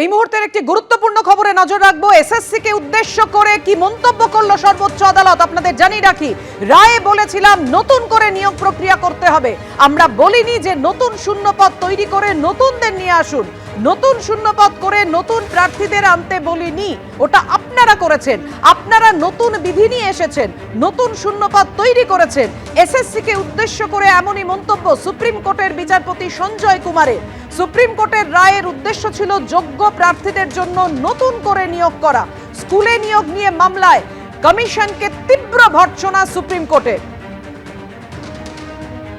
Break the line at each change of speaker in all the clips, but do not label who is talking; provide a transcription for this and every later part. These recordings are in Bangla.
এই মুহূর্তের একটি গুরুত্বপূর্ণ খবরে নজর রাখবো। এসএসসি কে উদ্দেশ্য করে কি মন্তব্য করলো সর্বোচ্চ আদালত আপনাদের জানিয়ে রাখি। রায়ে বলেছিলাম নতুন করে নিয়োগ প্রক্রিয়া করতে হবে, আমরা বলিনি যে নতুন শূন্যপদ তৈরি করে নতুনদের নিয়ে আসুন। নতুন শূন্যপদ করে নতুন প্রার্থীদের আনতে বলিনি, ওটা আপনারা করেছেন। আপনারা নতুন বিধি নিয়ে এসেছেন, নতুন শূন্যপদ তৈরি করেছেন। এসএসসি কে উদ্দেশ্য করে এমনই মন্তব্য সুপ্রিম কোর্টের বিচারপতি সঞ্জয় কুমারের। সুপ্রিম কোর্টের রায়ের উদ্দেশ্য ছিল যোগ্য প্রার্থীদের জন্য নতুন করে নিয়োগ করা। স্কুলে নিয়োগ নিয়ে মামলায় কমিশনকে তীব্র ভর্ৎসনা সুপ্রিম কোর্টে।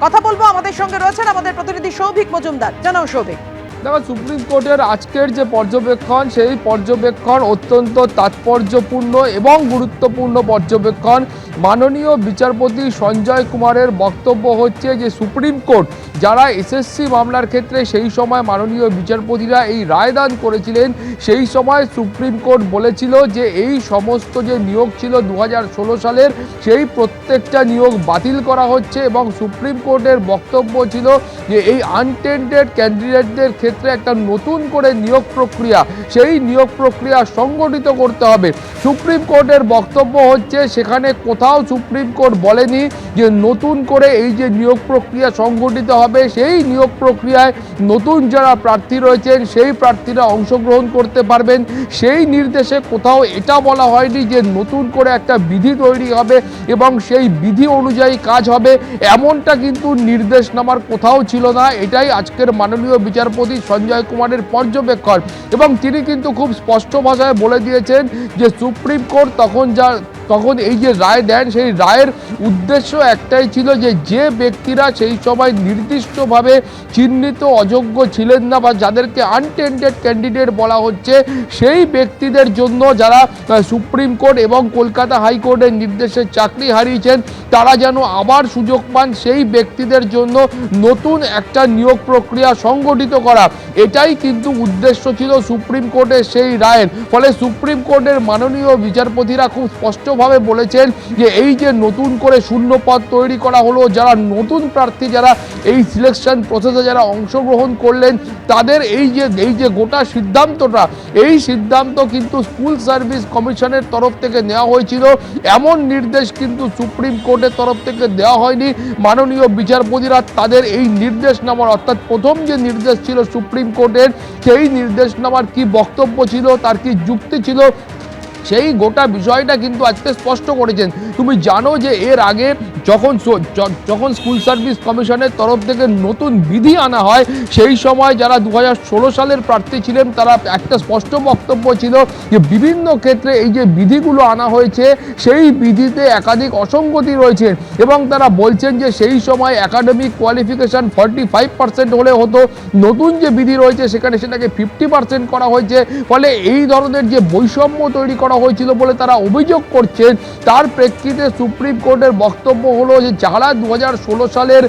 কথা বলবো, আমাদের সঙ্গে রয়েছেন আমাদের প্রতিনিধি সৌভিক মজুমদার। জানাও সৌভিক।
দেখো, সুপ্রিম কোর্টের আজকের যে পর্যবেক্ষণ, সেই পর্যবেক্ষণ অত্যন্ত তাৎপর্যপূর্ণ এবং গুরুত্বপূর্ণ পর্যবেক্ষণ। মাননীয় বিচারপতি সঞ্জয় কুমারের বক্তব্য হচ্ছে যে সুপ্রিম কোর্ট যারা এসএসসি মামলার ক্ষেত্রে সেই সময় মাননীয় বিচারপতিরা এই রায়দান করেছিলেন, সেই সময় সুপ্রিম কোর্ট বলেছিল যে এই সমস্ত যে নিয়োগ ছিল 2016 সালের, সেই প্রত্যেকটা নিয়োগ বাতিল করা হচ্ছে। এবং সুপ্রিম কোর্টের বক্তব্য ছিল যে এই আনটেন্ডেড ক্যান্ডিডেটদের ক্ষেত্রে একটা নতুন করে নিয়োগ প্রক্রিয়া, সেই নিয়োগ প্রক্রিয়া সংগঠিত করতে হবে। সুপ্রিম কোর্টের বক্তব্য হচ্ছে সেখানে কোথাও সুপ্রিম কোর্ট বলেনি যে নতুন করে এই যে নিয়োগ প্রক্রিয়া সংগঠিত হবে, সেই নিয়োগ প্রক্রিয়ায় নতুন যারা প্রার্থী রয়েছেন সেই প্রার্থীরা অংশগ্রহণ করতে পারবেন। সেই নির্দেশে কোথাও এটা বলা হয়নি যে নতুন করে একটা বিধি তৈরি হবে এবং সেই বিধি অনুযায়ী কাজ হবে, এমনটা কিন্তু নির্দেশনামার কোথাও ছিল না। এটাই আজকের মাননীয় বিচারপতি সঞ্জয় কুমারের পর্যবেক্ষণ। এবং তিনি কিন্তু খুব স্পষ্ট ভাষায় বলে দিয়েছেন যে সুপ্রিম কোর্ট তখন এই যে রায় দেন, সেই রায়ের উদ্দেশ্য একটাই ছিল যে যে ব্যক্তিরা সেই সময় নির্দিষ্টভাবে চিহ্নিত অযোগ্য ছিলেন না বা যাদেরকে আনটেন্ডেড ক্যান্ডিডেট বলা হচ্ছে, সেই ব্যক্তিদের জন্য যারা সুপ্রিম কোর্ট এবং কলকাতা হাইকোর্টের নির্দেশে চাকরি হারিয়েছেন তারা যেন আবার সুযোগ পান, সেই ব্যক্তিদের জন্য নতুন একটা নিয়োগ প্রক্রিয়া সংগঠিত করা, এটাই কিন্তু উদ্দেশ্য ছিল সুপ্রিম কোর্টের সেই রায়ের। ফলে সুপ্রিম কোর্টের মাননীয় বিচারপতিরা খুব স্পষ্টভাবে বলেছেন যে এই যে নতুন করে শূন্য পদ তৈরি করা হলো, যারা নতুন প্রার্থী যারা এই সিলেকশন প্রসেসে যারা অংশগ্রহণ করলেন তাদের এই যে গোটা সিদ্ধান্তটা, এই সিদ্ধান্ত কিন্তু স্কুল সার্ভিস কমিশনের তরফ থেকে নেওয়া হয়েছিল। এমন নির্দেশ কিন্তু সুপ্রিম কোর্টের তরফ থেকে দেওয়া হয়নি। মাননীয় বিচারপতিরা তাদের এই নির্দেশনামার, অর্থাৎ প্রথম যে নির্দেশ ছিল সুপ্রিম কোর্টের, সেই নির্দেশনামার কি বক্তব্য ছিল, তার কি যুক্তি ছিল, সেই গোটা বিষয়টা কিন্তু আজকে স্পষ্ট করেছেন। তুমি জানো যে এর আগে যখন স্কুল সার্ভিস কমিশনের তরফ থেকে নতুন বিধি আনা হয়, সেই সময় যারা 2016 সালের প্রার্থী ছিলেন তারা একটা স্পষ্ট বক্তব্য ছিল যে বিভিন্ন ক্ষেত্রে এই যে বিধিগুলো আনা হয়েছে সেই বিধিতে একাধিক অসঙ্গতি রয়েছে এবং তারা বলছেন যে সেই সময় একাডেমিক কোয়ালিফিকেশন 45% হলে হতো, নতুন যে বিধি রয়েছে সেটাকে 50% করা হয়েছে। ফলে এই ধরনের যে বৈষম্য তৈরি করা হয়েছিল বলে তারা অভিযোগ করছেন। তার প্রেক্ষিতে সুপ্রিম কোর্টের বক্তব্য হলো যে যারা 2016 সালের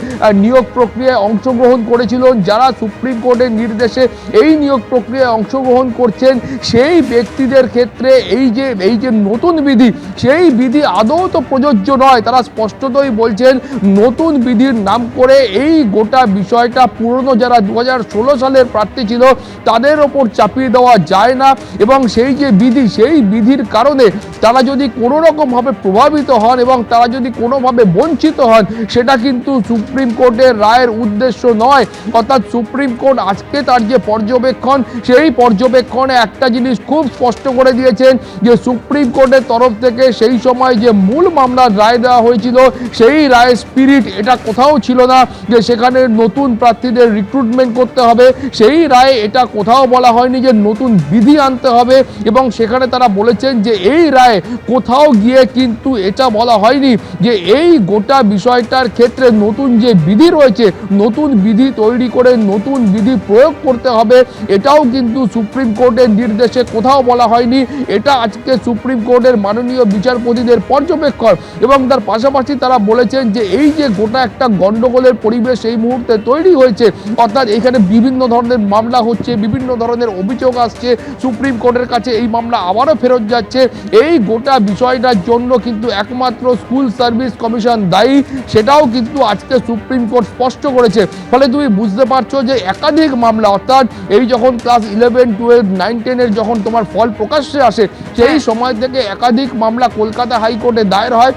নিয়োগ প্রক্রিয়ায় অংশগ্রহণ করেছিলেন, যারা সুপ্রিম কোর্টের নির্দেশে এই নিয়োগ প্রক্রিয়ায় অংশগ্রহণ করছেন, সেই ব্যক্তিদের ক্ষেত্রে এই যে নতুন বিধি, সেই বিধি আদৌ তো প্রযোজ্য নয়। তারা স্পষ্টতই বলছেন নতুন বিধির নাম করে এই গোটা বিষয়টা পুরনো যারা 2016 সালের প্রার্থী ছিল তাদের ওপর চাপিয়ে দেওয়া যায় না। এবং সেই যে বিধি, সেই বিধির কারণে তারা যদি কোনো রকমভাবে প্রভাবিত হন এবং তারা যদি কোনোভাবে বঞ্চিত হন, সেটা কিন্তু সুপ্রিম কোর্টের রায়ের উদ্দেশ্য নয়। অর্থাৎ সুপ্রিম কোর্ট আজকে তার যে পর্যবেক্ষণ, সেই পর্যবেক্ষণে একটা জিনিস খুব স্পষ্ট করে দিয়েছেন যে সুপ্রিম কোর্টের তরফ থেকে সেই সময় যে মূল মামলার রায় দেওয়া হয়েছিল, সেই রায়ের স্পিরিট এটা কোথাও ছিল না যে সেখানে নতুন প্রার্থীদের রিক্রুটমেন্ট করতে হবে। সেই রায়ে এটা কোথাও বলা হয়নি যে নতুন বিধি আনতে হবে। এবং সেখানে তারা বলেছেন যে এই রায়ে কোথাও গিয়ে কিন্তু এটা বলা হয়নি যে এই গোটা বিষয়টার ক্ষেত্রে নতুন যে বিধি রয়েছে, নতুন বিধি তৈরি করে নতুন বিধি প্রয়োগ করতে হবে, এটাও কিন্তু সুপ্রিম কোর্টের নির্দেশে কোথাও বলা হয়নি। এটা আজকে সুপ্রিম কোর্টের মাননীয় বিচারপতিদের পর্যবেক্ষণ। এবং তার পাশাপাশি তারা বলেছেন যে এই যে গোটা একটা গন্ডগোলের পরিবেশ এই মুহূর্তে তৈরি হয়েছে, অর্থাৎ এখানে বিভিন্ন ধরনের মামলা হচ্ছে, বিভিন্ন ধরনের অভিযোগ আসছে, সুপ্রিম কোর্টের কাছে এই মামলা আবারও ফেরত যাচ্ছে। এই গোটা বিষয়টার জন্য কিন্তু একমাত্র স্কুল সার্ভিস কমিশন দায়ী, সেটাও কিন্তু আজকে সুপ্রিম কোর্ট স্পষ্ট করেছে। ফলে তুমি বুঝতে পারছো যে একাধিক মামলা, অর্থাৎ এই যখন ক্লাস 11, 12, 9, 10 যখন তোমার ফল প্রকাশ্যে আসে সেই সময় থেকে একাধিক মামলা কলকাতা হাইকোর্টে দায়ের হয়।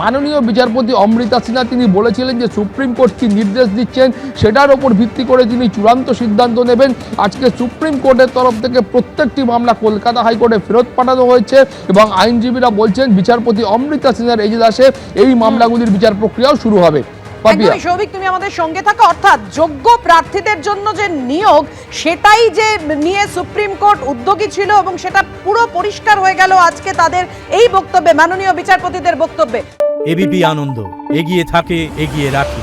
মাননীয় বিচারপতি অমৃতা সিনহা তিনি বলেছিলেন যে সুপ্রিম কোর্ট কি নির্দেশ দিচ্ছেন সেটার ওপর ভিত্তি করে তিনি চূড়ান্ত সিদ্ধান্ত নেবেন। আজকে সুপ্রিম কোর্টের তরফ থেকে প্রত্যেকটি মামলা কলকাতা হাইকোর্টে ফেরত পাঠানো হয়েছে এবং আইনজীবীরা বলছেন বিচারপতি অমৃতা সিনহার এজলাসে এই মামলাগুলির বিচার প্রক্রিয়াও শুরু হবে।
একদমই সৌভিক, তুমি আমাদের সঙ্গে থাকো। অর্থাৎ যোগ্য প্রার্থীদের জন্য যে নিয়োগ, সেটাই যে নিয়ে সুপ্রিম কোর্ট উদ্যোগী ছিল এবং সেটা পুরো পরিষ্কার হয়ে গেল আজকে তাদের এই বক্তব্যে, মাননীয় বিচারপতিদের বক্তব্যে।
এবিপি আনন্দ, এগিয়ে থাকে, এগিয়ে রাখে।